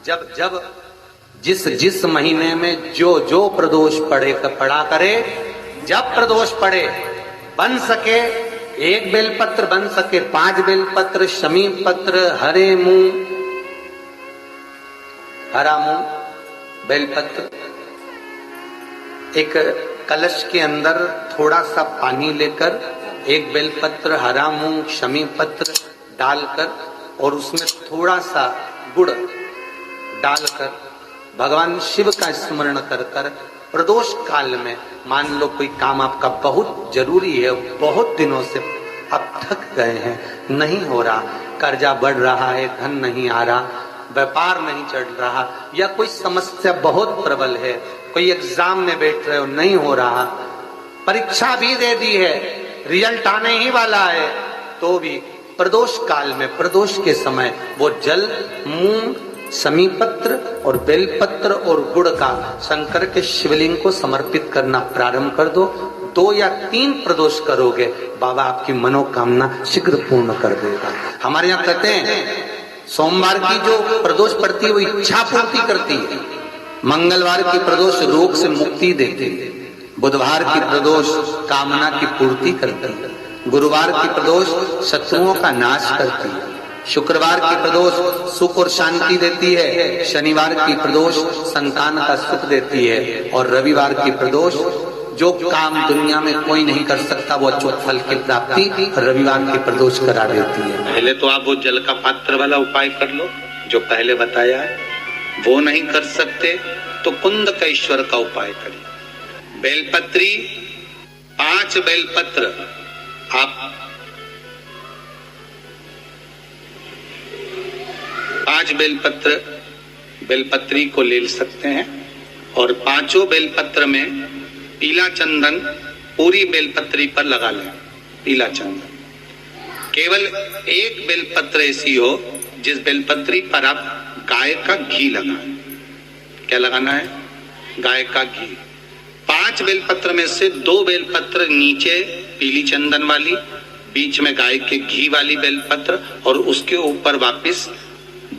जब जब जिस जिस महीने में जो जो प्रदोष पड़ा करे, जब प्रदोष पड़े, बन सके 1 बेलपत्र, बन सके 5 बेलपत्र, शमी पत्र, हरे मुंह, हरा मुंह, बेलपत्र, एक कलश के अंदर थोड़ा सा पानी लेकर 1 बेलपत्र, हरा मूंग, शमी पत्र डालकर और उसमें थोड़ा सा गुड़ डालकर भगवान शिव का स्मरण कर कर प्रदोष काल में, मान लो कोई काम आपका बहुत जरूरी है, बहुत दिनों से अब थक गए हैं, नहीं हो रहा, कर्जा बढ़ रहा है, धन नहीं आ रहा, व्यापार नहीं चढ़ रहा, या कोई समस्या बहुत प्रबल है, कोई एग्जाम में बैठ रहे हो नहीं हो रहा, परीक्षा भी दे दी है, रिजल्ट आने ही वाला है, तो भी प्रदोष काल में, प्रदोष के समय वो जल, मूंग, शमी पत्र और बेलपत्र और गुड़ का शंकर के शिवलिंग को समर्पित करना प्रारंभ कर दो। 2 या 3 प्रदोष करोगे, बाबा आपकी मनोकामना शीघ्र पूर्ण कर देगा। हमारे यहाँ कहते हैं सोमवार की जो प्रदोष पड़ती है वो इच्छा पूर्ति करती है, मंगलवार की प्रदोष रोग से मुक्ति देती है, बुधवार की प्रदोष कामना की पूर्ति करती है, गुरुवार की प्रदोष शत्रुओं का नाश करती है, शुक्रवार की प्रदोष सुख और शांति देती है, शनिवार की प्रदोष संतान का सुख देती है, और रविवार की प्रदोष जो काम दुनिया में कोई नहीं कर सकता वो अच्युत फल की प्राप्ति रविवार की प्रदोष करा देती है। पहले तो आप वो जल का पात्र वाला उपाय कर लो जो पहले बताया है, वो नहीं कर सकते तो कुंदकेश्वर का उपाय करिए। बेलपत्री 5 बेलपत्र आप 5 बेलपत्री को ले सकते हैं और 5 बेलपत्र में पीला चंदन पूरी बेलपत्री पर लगा लें। पीला चंदन केवल 1 बेलपत्र ऐसी हो जिस बेलपत्री पर आप गाय का घी लगाएं। क्या लगाना है? गाय का घी। 5 बेलपत्र में से 2 बेलपत्र नीचे पीली चंदन वाली, बीच में गाय के घी वाली बेलपत्र, और उसके ऊपर वापस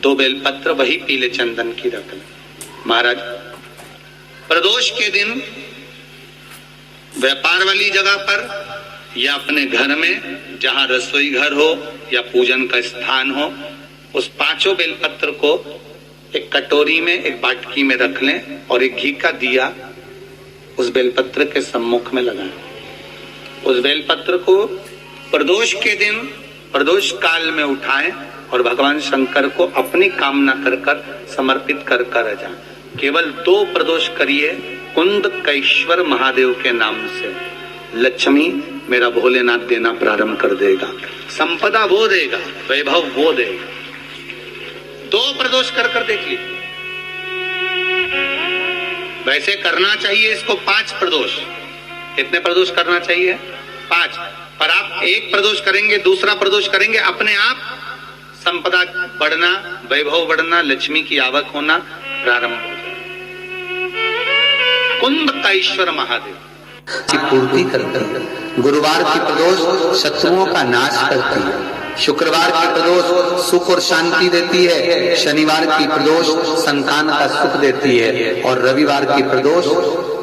2 बेलपत्र वही पीले चंदन की रख लें। महाराज, प्रदोष के दिन व्यापार वाली जगह पर या अपने घर में जहां रसोई घर हो या पूजन का स्थान हो, उस 5 बेलपत्र को एक कटोरी में, एक बाटकी में रख लें और एक घी का दिया उस बेलपत्र के सम्मुख में लगाएं। उस बेलपत्र को प्रदोष के दिन, प्रदोष काल में उठाएं और भगवान शंकर को अपनी कामना कर कर समर्पित कर कर जाएं। केवल 2 प्रदोष करिए कुंदकेश्वर महादेव के नाम से। लक्ष्मी मेरा भोलेनाथ देना प्रारंभ कर देगा, संपदा वो देगा, वैभव वो देगा। 2 प्रदोष कर कर देख लीजिए। वैसे करना चाहिए इसको 5 प्रदोष। कितने प्रदोष करना चाहिए? 5। पर आप 1 प्रदोष करेंगे, दूसरा प्रदोष करेंगे, अपने आप संपदा बढ़ना, वैभव बढ़ना, लक्ष्मी की आवक होना प्रारंभ हो जाए। कुंदकेश्वर महादेव की पूर्ति करती है। गुरुवार की प्रदोष शत्रुओं का नाश करती है, शुक्रवार की प्रदोष सुख और शांति देती है, शनिवार की प्रदोष संतान का सुख देती है, और रविवार की प्रदोष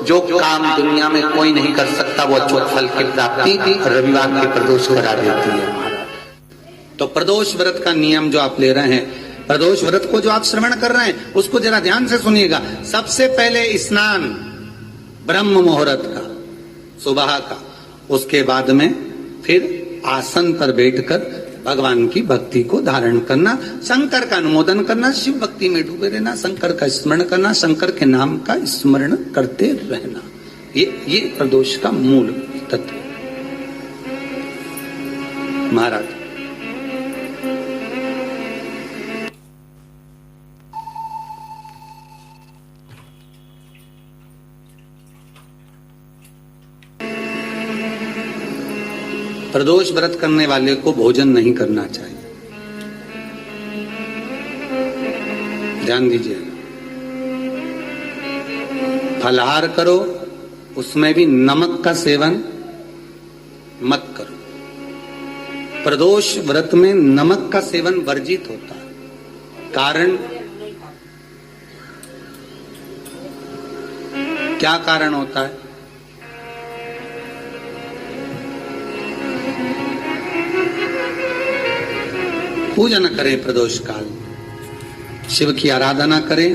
जो काम दुनिया में कोई नहीं कर सकता वो अच्युत फल की प्राप्ति रविवार की प्रदोष करा देती है। तो प्रदोष व्रत का नियम जो आप ले रहे हैं, प्रदोष व्रत को जो आप श्रवण कर रहे हैं उसको जरा ध्यान से सुनिएगा। सबसे पहले स्नान ब्रह्म मुहूर्त का, सुबह का, उसके बाद में फिर आसन पर बैठकर भगवान की भक्ति को धारण करना, शंकर का अनुमोदन करना, शिव भक्ति में डूबे रहना, शंकर का स्मरण करना, शंकर के नाम का स्मरण करते रहना। ये प्रदोष का मूल तत्व। महाराज, प्रदोष व्रत करने वाले को भोजन नहीं करना चाहिए। ध्यान दीजिए। फलाहार करो, उसमें भी नमक का सेवन मत करो। प्रदोष व्रत में नमक का सेवन वर्जित होता है। कारण क्या कारण होता है? पूजन करें प्रदोष काल, शिव की आराधना करें।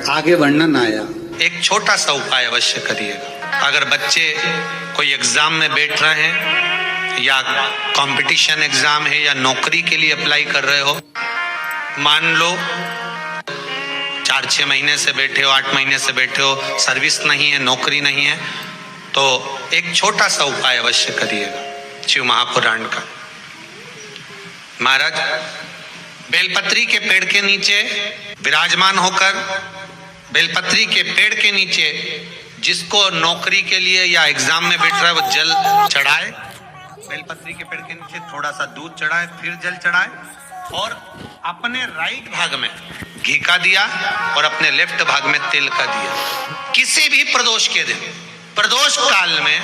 आगे वर्णन आया, एक छोटा सा उपाय अवश्य करिएगा। अगर बच्चे कोई एग्जाम में बैठ रहे हैं या कंपटीशन एग्जाम है या नौकरी के लिए अप्लाई कर रहे हो, मान लो 4-6 महीने से बैठे हो, 8 महीने से बैठे हो, सर्विस नहीं है, नौकरी नहीं है, तो एक छोटा सा उपाय अवश्य करिएगा शिव महापुराण का। महाराज बेलपत्री के पेड़ के नीचे विराजमान होकर, बेलपत्री के पेड़ के नीचे जिसको नौकरी के लिए या एग्जाम में बैठ रहा है वो जल चढ़ाए, बेलपत्री के पेड़ के नीचे थोड़ा सा दूध चढ़ाए, फिर जल चढ़ाए और अपने राइट भाग में घी का दिया और अपने लेफ्ट भाग में तेल का दिया। किसी भी प्रदोष के दिन, प्रदोष काल में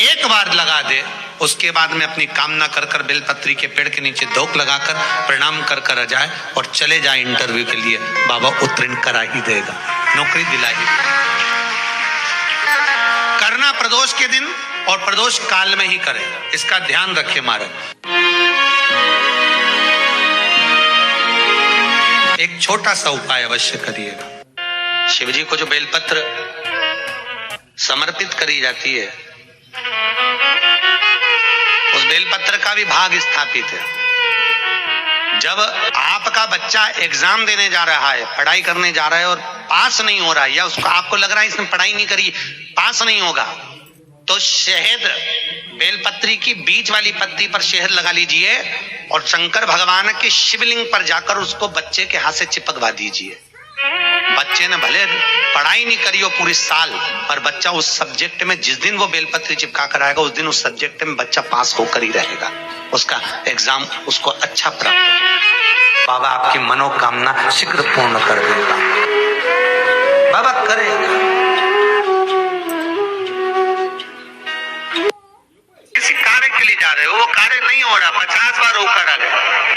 एक बार लगा दे, उसके बाद में अपनी कामना कर कर बेलपत्री के पेड़ के नीचे धोख लगाकर प्रणाम कर कर जाए और चले जाए इंटरव्यू के लिए, बाबा उत्तीर्ण करा ही देगा, नौकरी दिला ही देगा। करना प्रदोष के दिन और प्रदोष काल में ही करें, इसका ध्यान रखें महाराज। एक छोटा सा उपाय अवश्य करिएगा। शिव जी को जो बेलपत्र समर्पित करी जाती है, उस बेलपत्र का भी भाग स्थापित है। जब आपका बच्चा एग्जाम देने जा रहा है, पढ़ाई करने जा रहा है और पास नहीं हो रहा है, या उसको आपको लग रहा है इसने पढ़ाई नहीं करी, पास नहीं होगा, तो शहद, बेलपत्री की बीच वाली पत्ती पर शहद लगा लीजिए और शंकर भगवान के शिवलिंग पर जाकर उसको बच्चे के हाथ से चिपकवा दीजिए। बच्चे ने भले पढ़ाई नहीं करी हो पूरी साल, पर बच्चा उस सब्जेक्ट में जिस दिन वो बेलपत्री चिपका कर आएगा, उस दिन उस सब्जेक्ट में बच्चा पास होकर ही रहेगा, उसका एग्जाम उसको अच्छा प्राप्त होगा। बाबा आपकी मनोकामना शीघ्र पूर्ण कर देगा, बाबा करेगा। किसी कार्य के लिए जा रहे हो, वो कार्य नहीं हो रहा, 50 बार होकर आ गए,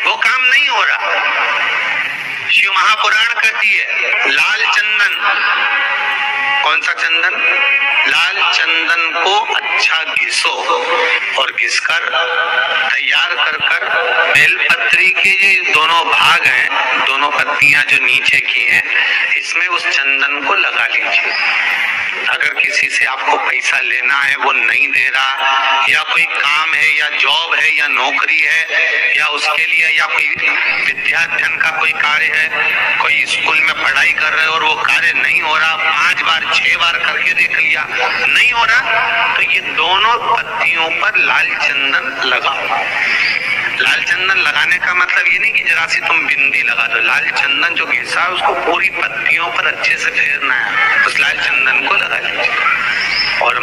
वो काम नहीं हो रहा, शिव महापुराण कहती है लाल चंदन, कौन सा चंदन? लाल चंदन को अच्छा घिसो और घिसकर तैयार कर कर बेलपत्री के ये दोनों भाग हैं, दोनों पत्तियां जो नीचे की हैं, इसमें उस चंदन को लगा लीजिए। अगर किसी से आपको पैसा लेना है, वो नहीं दे रहा, या कोई काम है या जॉब है या नौकरी है या उसके लिए, या कोई विद्याध्ययन का कोई कार्य है, कोई स्कूल में पढ़ाई कर रहे हो और वो कार्य नहीं हो रहा, 5 बार 6 बार करके देख लिया नहीं हो रहा, तो ये दोनों पत्तियों पर लाल चंदन लगाओ। लाल चंदन लगाने का मतलब ये नहीं कि जरा सी तुम बिंदी लगा दो, लाल चंदन जो घिसा है उसको पूरी पत्तियों पर अच्छे से फेरना है, उस लाल चंदन को लगा लीजिए। और